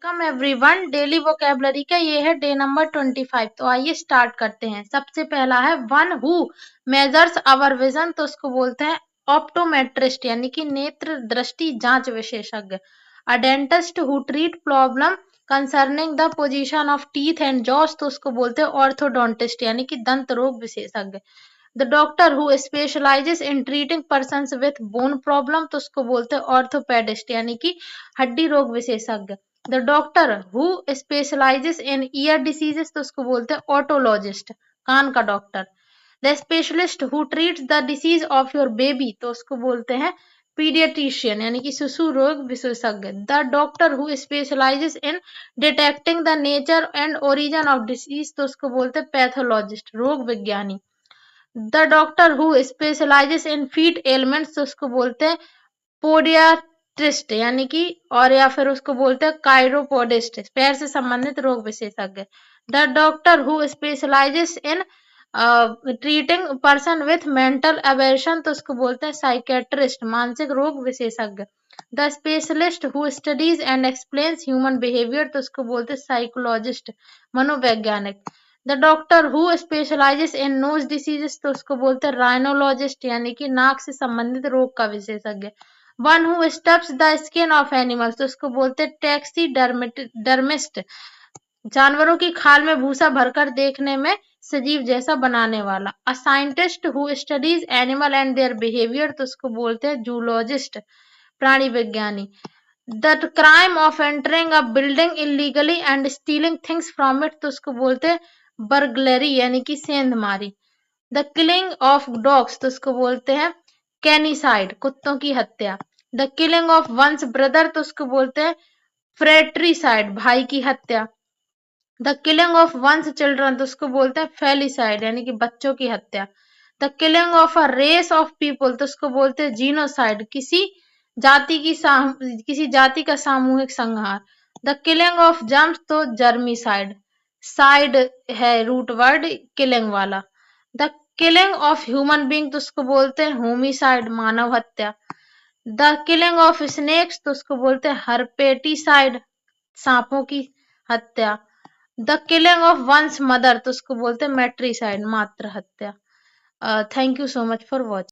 Welcome everyone. Daily vocabulary का ये है डे नंबर 25। तो आइए स्टार्ट करते हैं। सबसे पहला है one who measures our vision, तो उसको बोलते हैं ऑप्टोमेट्रिस्ट यानी कि नेत्र दृष्टि जांच विशेषज्ञ। A dentist who treat problem concerning the position of teeth and jaws, तो उसको बोलते हैं ऑर्थोडोंटिस्ट यानी कि दंत रोग विशेषज्ञ। The doctor who specializes in treating persons with bone problem, तो उसको बोलते हैं ऑर्थोपेडिस्ट यानी कि हड्डी रोग विशेषज्ञ। The doctor who specializes in year diseases, तो उसको बोलते हैं ऑटोलॉजिस्ट कान का doctor. The specialist who treats the disease of your baby, तो उसको बोलते हैं पीडियाट्रिशियन यानी कि शिशु रोग विशेषज्ञ। The doctor who specializes in detecting the nature and origin of disease, तो उसको बोलते हैं पैथोलॉजिस्ट रोग विज्ञानी। The doctor who specializes in feet elements, तो उसको बोलते हैं पोडियाट्रिस्ट यानी कि और या फिर उसको बोलते हैं काइरोपोडिस्ट पैर से संबंधित रोग विशेषज्ञ। The doctor who specializes in treating person with mental aberration, तो उसको बोलते हैं साइकेट्रिस्ट मानसिक रोग विशेषज्ञ। The specialist who studies and explains human behaviour, तो उसको बोलते हैं साइकोलॉजिस्ट मनोवैज्ञानिक। The doctor who specializes in nose diseases, तो उसको बोलते हैं राइनोलॉजिस्ट यानी कि नाक से संबंधित रोग का विशेषज्ञ। One who stuffs the skin of animals, तो उसको बोलते हैं टैक्सीडर्मिस्ट जानवरों की खाल में भूसा भरकर देखने में सजीव जैसा बनाने वाला। A scientist who studies animal and their behaviour, तो उसको बोलते हैं जूलॉजिस्ट प्राणी विज्ञानी। The crime of entering a building illegally and stealing things from it, तो उसको बोलते हैं बर्गलरी यानी कि सेंधमारी। द किलिंग ऑफ डॉग्स, तो उसको बोलते हैं कैनिसाइड कुत्तों की हत्या। The killing of one's brother, तो उसको बोलते हैं फ्रेट्रीसाइड भाई की हत्या। The killing of one's children, तो उसको बोलते हैं फेलिसाइड यानी कि बच्चों की हत्या। The killing of a race of people, तो उसको बोलते हैं जीनोसाइड किसी जाति का सामूहिक संहार। द किलिंग ऑफ जम्स, तो जर्मीसाइड साइड है रूट वर्ड किलिंग वाला। The killing of human being, तो उसको बोलते हैं होमिसाइड मानव हत्या। द किलिंग ऑफ स्नेक्स, तो उसको बोलते हैं हर्पेटिसाइड सांपों की हत्या। The killing of one's mother, तो उसको बोलते हैं मैट्रिसाइड मातृ हत्या। Thank you so much for watching.